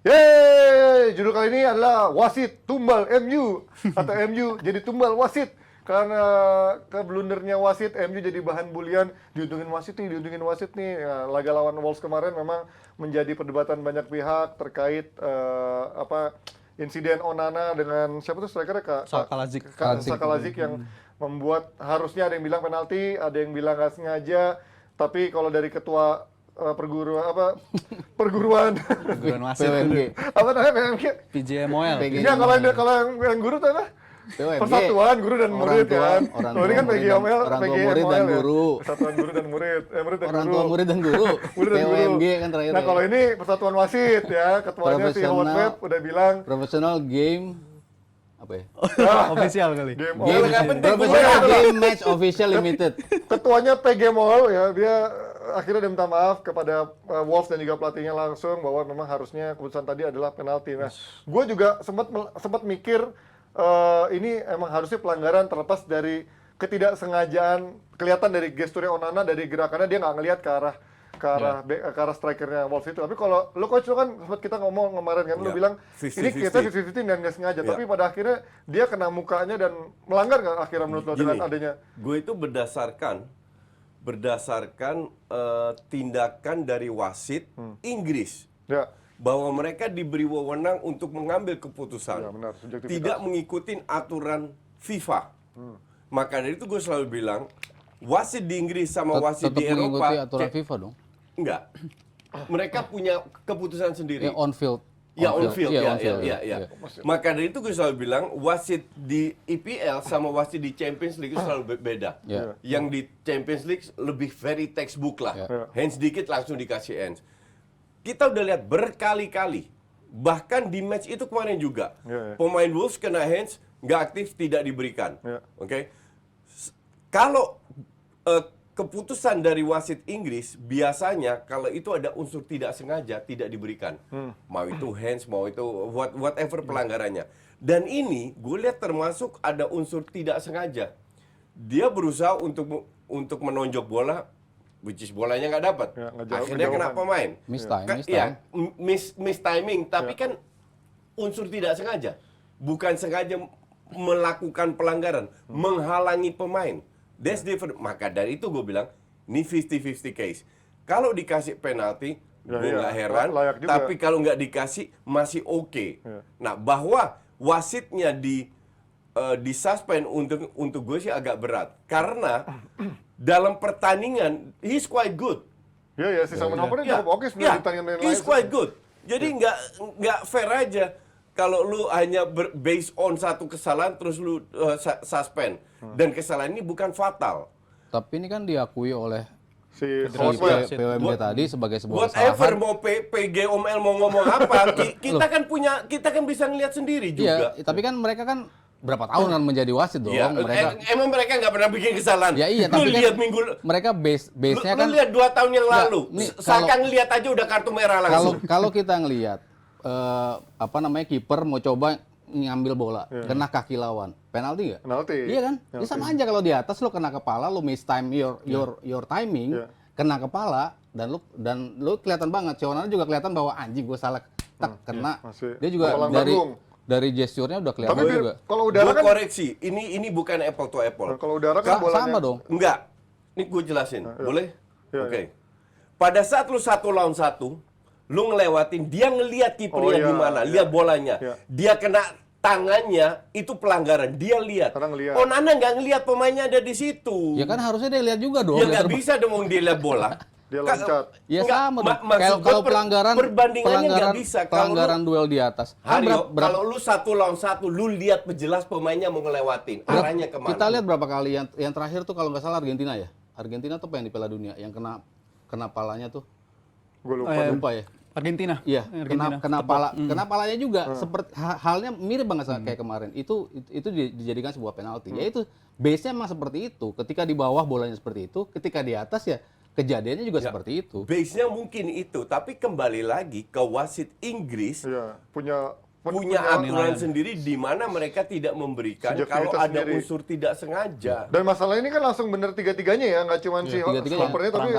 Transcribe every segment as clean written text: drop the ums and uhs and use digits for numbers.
Yeay, judul kali ini adalah wasit tumbal MU atau MU jadi tumbal wasit karena keblundernya wasit MU jadi bahan bulian, diuntungin wasit nih. Ya, laga lawan Wolves kemarin memang menjadi perdebatan banyak pihak terkait insiden Onana dengan siapa tuh strikernya Sakalazik yang membuat harusnya ada yang bilang penalti, ada yang bilang nggak sengaja, tapi kalau dari ketua perguruan wasit apa namanya PMG? PJMOL. Iya, kalau yang guru tuh apa? Persatuan Guru dan Murid kan. Kalau ini kan PGML, orang tua murid dan guru. Persatuan Guru dan Murid, murid dan Orang guru. tua murid dan guru. POMG kan terakhir. Nah, kalau ini Persatuan Wasit ya, ketuanya si Howard Webb udah bilang Professional Game apa ya? Official kali. game Professional Game Match Official Limited. Ketuanya PGMOL ya, dia akhirnya dia minta maaf kepada Wolves dan juga pelatihnya langsung bahwa memang harusnya keputusan tadi adalah penalti. Nah, gue juga sempat mikir ini emang harusnya pelanggaran terlepas dari ketidaksengajaan, kelihatan dari gesturnya Onana, dari gerakannya dia nggak ngelihat ke arah strikernya Wolves itu. Tapi kalau lu coach, lu kan sempat kita ngomong kemarin kan, lu bilang 50-50. ini kita 50-50 dan nggak sengaja. Tapi pada akhirnya dia kena mukanya dan melanggar nggak akhirnya menurut lo dengan adanya? Gue itu berdasarkan tindakan dari wasit Inggris. Ya. Bahwa mereka diberi wewenang untuk mengambil keputusan, Ya, benar, subjektivitas. tidak mengikuti aturan FIFA. Maka dari itu gue selalu bilang, wasit di Inggris sama wasit di Tetap mengikuti Eropa, aturan FIFA dong. enggak. Mereka punya keputusan sendiri. Ya on field. Ya on field, Iya, on field. ya. Maka dari itu gue selalu bilang, wasit di EPL sama wasit di Champions League itu selalu beda. Ya. Yang di Champions League lebih very textbook lah. Ya. Hands dikit langsung dikasih hands. Kita udah lihat berkali-kali, bahkan di match itu kemarin juga, pemain Wolves kena hands, nggak aktif, tidak diberikan. Oke. Kalau keputusan dari wasit Inggris biasanya kalau itu ada unsur tidak sengaja tidak diberikan, mau itu hands, mau itu whatever pelanggarannya. Dan ini gue lihat termasuk ada unsur tidak sengaja. Dia berusaha untuk menonjok bola, which is bolanya nggak dapat. Ya, Akhirnya kena pemain. Miss time. Iya, miss timing. Tapi kan unsur tidak sengaja, bukan sengaja melakukan pelanggaran, menghalangi pemain. That's different. Maka dari itu gue bilang, ini 50-50 case. Kalau dikasih penalti, gue nggak heran. Tapi kalau nggak dikasih, masih oke. Nah, bahwa wasitnya disuspend untuk gue sih agak berat. Karena dalam pertandingan, he's quite good. Ya, si Simon Hopper cukup oke sebenarnya di pertandingan lain. He's quite good. Jadi nggak fair aja kalau lu hanya based on satu kesalahan terus lu suspend. Dan kesalahan ini bukan fatal. Tapi ini kan diakui oleh Si PWMG tadi sebagai sebuah Whatever kesalahan. mau PGOML mau ngomong apa, kita kan bisa ngelihat sendiri juga. Iya, tapi kan mereka kan berapa tahun kan menjadi wasit dong. Ya, emang mereka nggak pernah bikin kesalahan. Ya iya, lu tapi kan lihat minggu mereka base-nya kan lu lihat 2 tahun yang lalu. Seakan lihat aja udah kartu merah langsung. kalau kita ngelihat kiper mau coba ngambil bola, kena kaki lawan, penalti nggak? Penalti. Iya kan? Ya sama aja kalau di atas lo kena kepala, lo miss time your timing, kena kepala dan lu kelihatan banget. Cionan juga kelihatan bahwa anjing gue salah, kena. Dia juga dari gesturnya udah kelihatan juga. Kalau udara kan koreksi, ini bukan apple to apple. Kalau udara kan bolanya sama dong. Enggak. Ini gue jelasin. Boleh? Oke. Pada saat lu 1 lawan 1, lu ngelewatin, dia ngelihat kipernya di mana, lihat bolanya. Dia kena tangannya, itu pelanggaran. Dia lihat. Onana nggak ngelihat pemainnya ada di situ. Ya kan harusnya dia lihat juga dong. Ya nggak bisa dong dia lihat bola. Dia loncat. Ya sama dong. Kalau pelanggaran bisa. Pelanggaran duel di atas. Kalau lu 1 lawan 1, lu lihat jelas pemainnya mau ngelewatin. Arahnya kemana? Kita lihat berapa kali yang terakhir tuh kalau nggak salah Argentina ya. Argentina tuh apa yang di Piala Dunia yang kena palanya tuh. Gue lupa ya. Argentina. Iya, kena palanya juga seperti halnya mirip banget kayak kemarin. Itu dijadikan sebuah penalti. Ya itu base-nya memang seperti itu. Ketika di bawah bolanya seperti itu, ketika di atas ya kejadiannya juga seperti itu. Base-nya mungkin itu, tapi kembali lagi ke wasit Inggris. Punya aturan sendiri di mana mereka tidak memberikan kalau ada unsur tidak sengaja. Dan masalah ini kan langsung bener tiga-tiganya ya, nggak cuma si Hoppernya tapi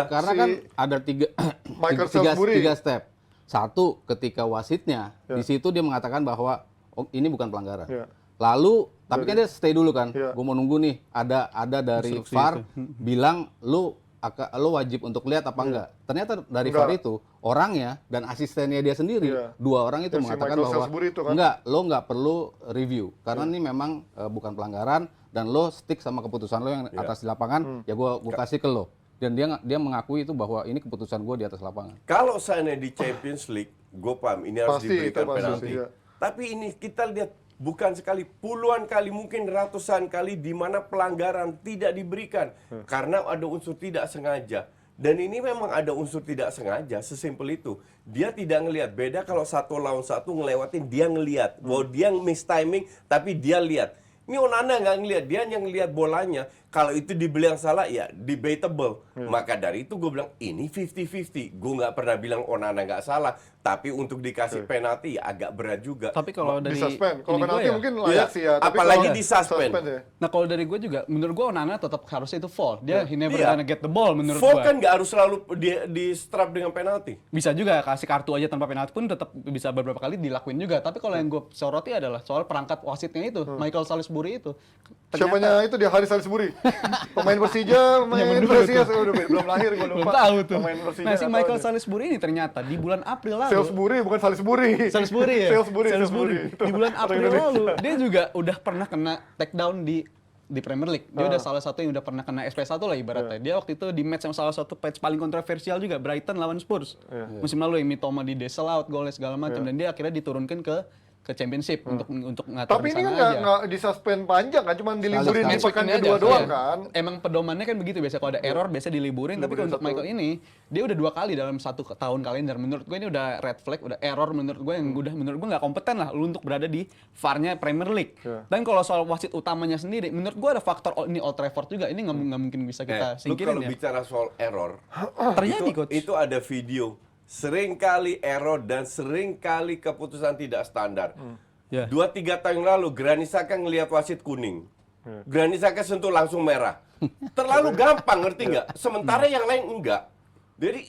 karena kan ada tiga step. Satu, ketika wasitnya di situ dia mengatakan bahwa ini bukan pelanggaran. Ya. Lalu tapi kan dia stay dulu kan. Ya. Gue mau nunggu nih ada dari Instruksi VAR itu. bilang lu wajib untuk lihat apa enggak. Ternyata dari Enggak. VAR itu orangnya dan asistennya dia sendiri, Iya. dua orang itu Yang si mengatakan Michael bahwa Salisbury itu kan. enggak, lo nggak perlu review karena ini memang bukan pelanggaran dan lo stick sama keputusan lo yang atas di lapangan, ya gua kasih ke lo. Dan dia mengakui itu bahwa ini keputusan gue di atas lapangan. Kalau seandainya di Champions League, gue paham ini harus Pasti, diberikan itu pasti, penalti. iya. Tapi ini kita lihat bukan sekali, puluhan kali, mungkin ratusan kali di mana pelanggaran tidak diberikan karena ada unsur tidak sengaja. Dan ini memang ada unsur tidak sengaja, sesimpel itu. Dia tidak ngelihat. Beda kalau 1-1 ngelewatin, dia ngelihat. Bahwa dia miss timing, tapi dia lihat. Ini Onana nggak ngelihat, dia hanya ngelihat bolanya. Kalau itu dibeli yang salah, ya debatable. Maka dari itu gue bilang, ini 50-50. Gue nggak pernah bilang Onana nggak salah. Tapi untuk dikasih penalti, ya agak berat juga. Tapi kalau dari Disuspend. Kalau ini penalti gue ya, mungkin layak sih ya. Tapi apalagi kalau disuspend. ya. nah kalau dari gue juga, menurut gue Onana tetap harusnya itu foul. Dia he never Iya. gonna get the ball menurut Foul gue. kan nggak harus selalu di strap dengan penalti. Bisa juga kasih kartu aja tanpa penalti pun tetap bisa beberapa kali dilakuin juga. Tapi kalau yang gue soroti adalah soal perangkat wasitnya itu, Michael Salisbury itu. Siapanya itu dia Haris Salisbury. Pemain Persija, pemain Persija, udah belum lahir gue lupa. Belum tahu tuh. Pemain Persija. Nah si nggak Michael tahu dia. Salisbury ini ternyata di bulan April lalu. Salisbury bukan Salisbury. Salisbury ya? Salisbury. Di bulan Orang April Indonesia. lalu dia juga udah pernah kena takedown di Premier League. Dia udah salah satu yang udah pernah kena SP1 lah ibaratnya. Dia waktu itu di match yang salah satu match paling kontroversial juga, Brighton lawan Spurs. Musim lalu yang Mitoma di disallowed out golnya segala macam dan dia akhirnya diturunkan ke Championship untuk ngatur Tapi ini kan nggak disuspend panjang kan, cuma diliburin di Match pekan weekend kedua aja, doang iya. kan. Emang pedomannya kan begitu biasa kalau ada error biasa diliburin, tapi kalau untuk Michael ini dia udah 2 kali dalam 1 tahun kalender. Menurut gue ini udah red flag, udah error menurut gue yang udah menurut gue nggak kompeten lah lu untuk berada di VAR-nya Premier League. Dan kalau soal wasit utamanya sendiri, menurut gue ada faktor ini Old Trafford juga. Ini nggak mungkin bisa kita Lu singkirin kalau ya. bicara soal error, Terjadi coach. itu ada video. Seringkali error dan seringkali keputusan tidak standar. Ya. 2-3 tahun yang lalu Granit Xhaka ngelihat wasit kuning. Granit Xhaka sentuh langsung merah. Terlalu gampang, ngerti nggak? Sementara yang lain enggak. Jadi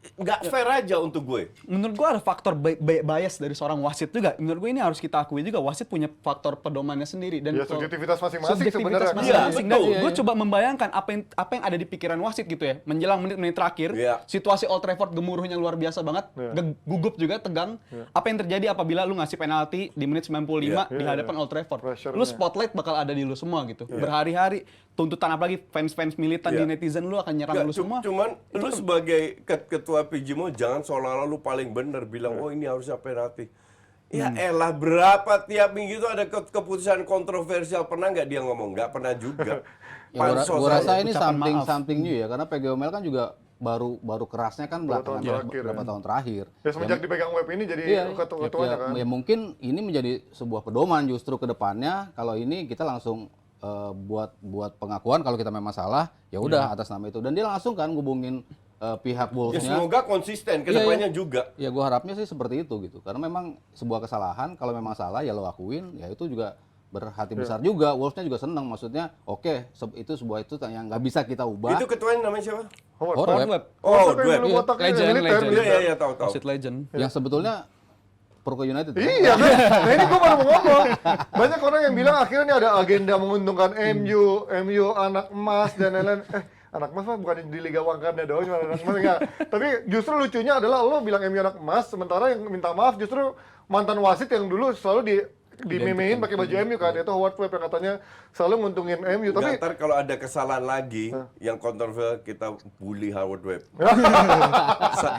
nggak fair aja untuk gue. Menurut gue ada faktor bias dari seorang wasit juga. Menurut gue ini harus kita akui juga, wasit punya faktor pedomannya sendiri dan Ya subjektivitas masing-masing subjektivitas sebenarnya. masing-masing. Iya, Dan betul. gue coba membayangkan apa yang ada di pikiran wasit gitu ya. Menjelang menit-menit terakhir, Iya. situasi Old Trafford gemuruhnya luar biasa banget, gugup juga, tegang. Apa yang terjadi apabila lu ngasih penalti di menit 95 di hadapan Old Trafford? Pressure-nya. Lu spotlight bakal ada di lu semua gitu. Berhari-hari tuntutan apalagi fans-fans militan di netizen lu akan nyerang Nggak, lu semua. Cuman lu sebagai ketua PJMO jangan seolah-olah lu paling benar bilang oh ini harusnya penalti. Ya elah berapa tiap minggu itu ada keputusan kontroversial, pernah nggak dia ngomong? Nggak pernah juga. Ya, gua rasa ini ucapan maaf. something new ya, karena PGOML kan juga baru kerasnya kan belakangan beberapa tahun terakhir. Ya semenjak dipegang web ini jadi ketuanya kan. Ya mungkin ini menjadi sebuah pedoman justru ke depannya. Kalau ini kita langsung buat pengakuan kalau kita memang salah, ya udah atas nama itu. Dan dia langsung kan ngubungin pihak Ya Wolves-nya. semoga konsisten ke depannya juga. Ya gue harapnya sih seperti itu gitu. Karena memang sebuah kesalahan, kalau memang salah ya lo akuin, ya itu juga berhati besar juga. Wolves-nya juga senang, maksudnya oke, itu sebuah itu yang nggak bisa kita ubah. Itu ketuanya namanya siapa? Howard Howard Webb. Webb. Oh, Tapi Webb. dulu botak Legend, militer, legend. militer. Iya, tahu. Wasit legend. Yang sebetulnya Pro United. Iya kan? Nah ini gue baru mau ngomong. Banyak orang yang bilang akhirnya ini ada agenda menguntungkan MU anak emas dan lain-lain. Anak emas mah bukan di Liga Wangkarnya doang, cuma anak emas enggak. Tapi justru lucunya adalah lo bilang MU anak emas, sementara yang minta maaf justru mantan wasit yang dulu selalu dimemehin pakai baju MU kan, itu Howard Webb yang katanya selalu nguntungin MU. Tapi Ntar kalau ada kesalahan lagi yang kontroversial kita bully Howard Webb.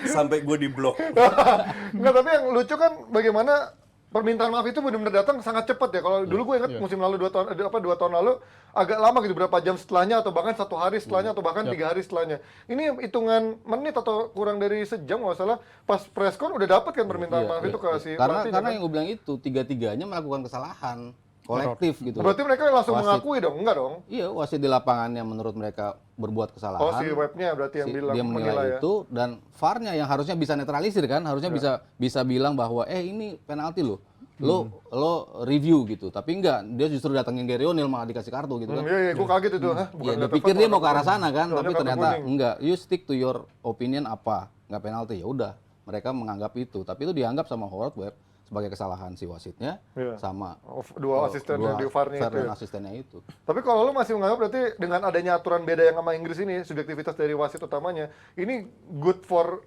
Sampai gue di blok. enggak, tapi yang lucu kan bagaimana permintaan maaf itu benar-benar datang sangat cepat ya. Kalau dulu gue ingat musim lalu 2 tahun lalu agak lama gitu, berapa jam setelahnya atau bahkan 1 hari setelahnya atau bahkan 3 hari setelahnya. Ini hitungan menit atau kurang dari sejam nggak salah, pas preskon udah dapat kan permintaan maaf itu ke si pelatih, Karena kan? yang gue bilang itu tiga-tiganya melakukan kesalahan kolektif gitu. Berarti mereka langsung Wasit. mengakui dong, enggak dong? Iya, wasit di lapangan yang menurut mereka berbuat kesalahan. Oh, si webnya berarti yang bilang dia menilai ya. itu, dan VAR-nya yang harusnya bisa netralisir kan, harusnya bisa bilang bahwa ini penalti loh. Lo review gitu, tapi enggak, dia justru datangin Gary O'Neil malah dikasih kartu gitu kan. Iya, gue kaget itu. Hah, Ya, dia nggak pikir tepat, dia mau nggak ke arah tepat. sana kan, Soalnya tapi kartu ternyata kuning. enggak. You stick to your opinion apa, nggak penalti, ya udah. mereka menganggap itu. Tapi itu dianggap sama Howard Webb sebagai kesalahan si wasitnya sama dua asisten di VAR-nya itu. Dan asistennya itu. Tapi kalau lu masih menganggap berarti dengan adanya aturan beda yang sama Inggris ini, subjektivitas dari wasit utamanya, ini good for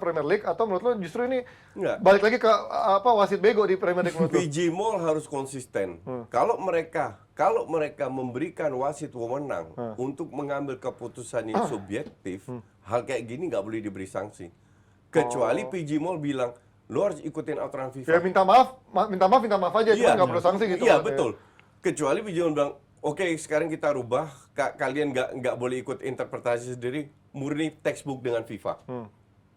Premier League, atau menurut lu justru ini balik lagi ke wasit bego di Premier League menurut lu? PG Mall harus konsisten. Kalau mereka memberikan wasit wewenang untuk mengambil keputusan yang subjektif, hal kayak gini nggak boleh diberi sanksi. Kecuali PG Mall bilang, lu harus ikutin aturan FIFA. Ya minta maaf aja, cuma nggak perlu sanksi gitu. Iya, betul. Kecuali PG Mall bilang, oke, sekarang kita rubah, kalian nggak boleh ikut interpretasi sendiri, murni textbook dengan FIFA.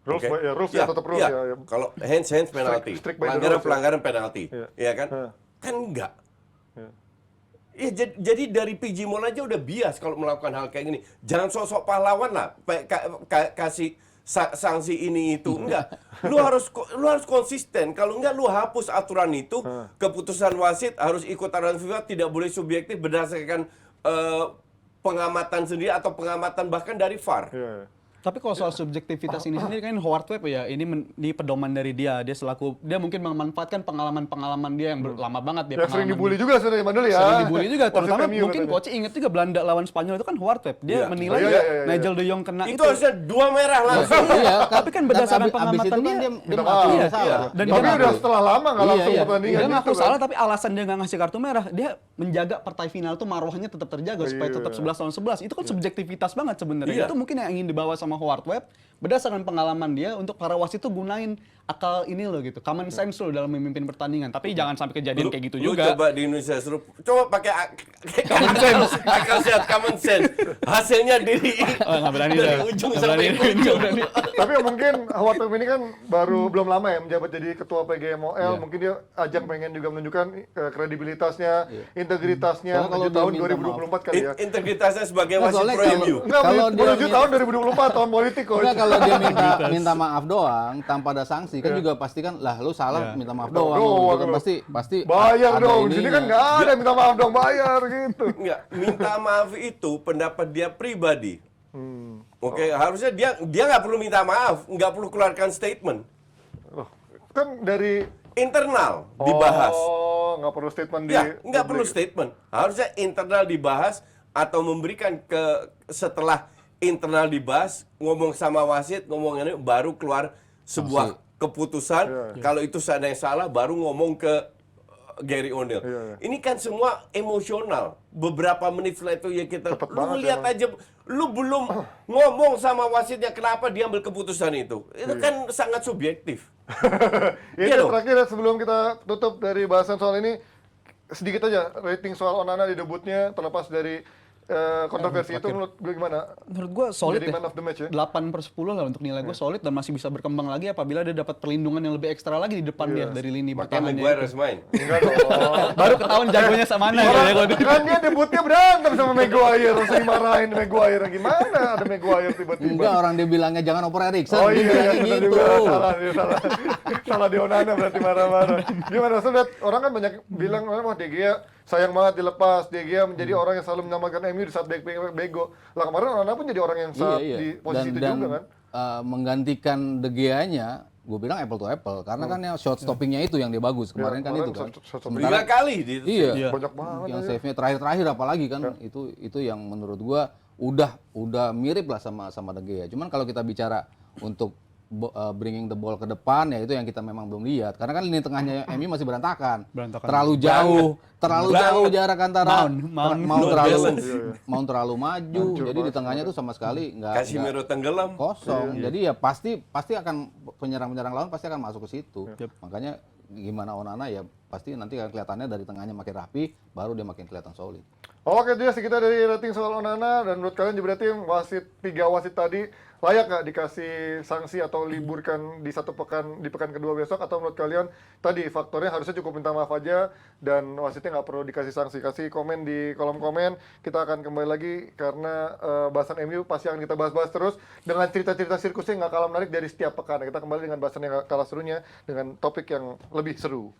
Rules ya tetap rules ya. Kalau hands penalti, pelanggaran penalti, ya kan? Kan enggak. Ya, jadi dari PG Mall aja udah bias kalau melakukan hal kayak gini. Jangan sok-sok pahlawan lah, kasih sanksi ini itu. Enggak. Lu harus konsisten. Kalau enggak lu hapus aturan itu, keputusan wasit harus ikut aturan FIFA, tidak boleh subjektif berdasarkan pengamatan sendiri atau pengamatan bahkan dari VAR. Tapi kalau soal subjektivitas ini sendiri kan Howard Webb ya, ini pedoman dari dia mungkin memanfaatkan pengalaman dia yang lama banget dia. Ya sering dibully juga sebenarnya Mandul ya. Sering dibully juga, terutama mungkin coach inget juga Belanda lawan Spanyol itu kan Howard Webb. Dia menilai Nigel de Jong kena itu harusnya 2 merah langsung. Iya, tapi kan berdasarkan pengamatan dia minta salah. Dan tapi udah setelah lama nggak langsung pertandingan. Dia ngaku salah, tapi alasan dia nggak ngasih kartu merah, dia menjaga partai final tuh marwahnya tetap terjaga supaya tetap 11 lawan 11. Itu kan subjektivitas banget sebenarnya. Itu mungkin yang ingin dibawa sama Howard Webb. Berdasarkan pengalaman dia untuk para wasit itu gunain akal ini loh gitu, common sense loh dalam memimpin pertandingan. Tapi jangan sampai kejadian kayak gitu juga. Coba di Indonesia coba pakai common sense, akal sehat, common sense. Hasilnya dari ujung sampai ujung. Tapi mungkin Howard Webb ini kan belum lama ya menjabat jadi ketua PGMOL. Mungkin dia pengen juga menunjukkan kredibilitasnya, integritasnya menuju tahun 2024 kali ya. Integritasnya sebagai wasit pro MU. Enggak, menuju tahun 2024 tahun politik kok. Kalau dia minta maaf doang tanpa ada sanksi kan juga pasti kan lah lu salah minta maaf doang kan pasti bayar dong. Di sini kan nggak ada minta maaf dong, bayar gitu. Enggak, minta maaf itu pendapat dia pribadi. Oke, harusnya dia nggak perlu minta maaf, nggak perlu keluarkan statement. Kan dari internal dibahas. Oh, nggak perlu statement nggak perlu statement. Harusnya internal dibahas atau memberikan setelah internal dibahas, ngomong sama wasit, ngomong ini baru keluar sebuah keputusan. Kalau itu seandainya salah, baru ngomong ke Gary O'Neill. Ini kan semua emosional. Beberapa menit setelah itu ya kita lu lihat aja, lu belum ngomong sama wasitnya kenapa dia ambil keputusan itu. Itu kan sangat subjektif. Ini terakhir sebelum kita tutup dari bahasan soal ini, sedikit aja rating soal Onana di debutnya terlepas dari kontroversi itu menurut gue gimana? Menurut gue solid ya. Man of the match ya. 8/10 lah untuk nilai gue solid dan masih bisa berkembang lagi apabila dia dapat perlindungan yang lebih ekstra lagi di depan dia dari lini pertahanannya. Maguire harus main. Enggak dong. Baru ketahuan jagonya sama mana ya. Kan dia debutnya berantem sama Maguire, terus dimarahin Maguire. Gimana ada Maguire tiba-tiba? Enggak, orang dia bilangnya jangan oper Eriksen. Oh iya, gitu. Salah di Onana berarti marah-marah. Gimana? Maksudnya orang kan banyak bilang, wah De Gea sayang banget dilepas. De Gea menjadi orang yang selalu menyelamatkan MU di saat bego. Lah kemarin Onana pun jadi orang yang saat di posisi itu juga kan. Menggantikan De Gea-nya, gue bilang apple to apple karena kan yang shot stoppingnya itu yang dia bagus kemarin kan itu kan. 3 kali iya. Banyak banget. Yang save-nya terakhir apalagi kan itu yang menurut gue udah mirip lah sama De Gea. Cuman kalau kita bicara untuk bringing the ball ke depan ya itu yang kita memang belum lihat karena kan lini tengahnya MU masih berantakan. Terlalu jauh jarak antara mau terlalu maju jadi di tengahnya tuh sama sekali nggak Casemiro tenggelam kosong. Jadi ya pasti akan penyerang lawan pasti akan masuk ke situ. Makanya gimana Onana ya pasti nanti akan kelihatannya dari tengahnya makin rapi baru dia makin kelihatan solid. Oke, jadi sekitar dari rating soal Onana dan menurut kalian juga berarti tiga wasit tadi layak nggak dikasih sanksi atau liburkan di pekan kedua besok, atau menurut kalian tadi faktornya harusnya cukup minta maaf aja dan wasitnya nggak perlu dikasih sanksi? Kasih komen di kolom komen. Kita akan kembali lagi karena bahasan MU pasti akan kita bahas-bahas terus dengan cerita-cerita sirkusnya nggak kalah menarik dari setiap pekan. Kita kembali dengan bahasan yang kalah serunya dengan topik yang lebih seru.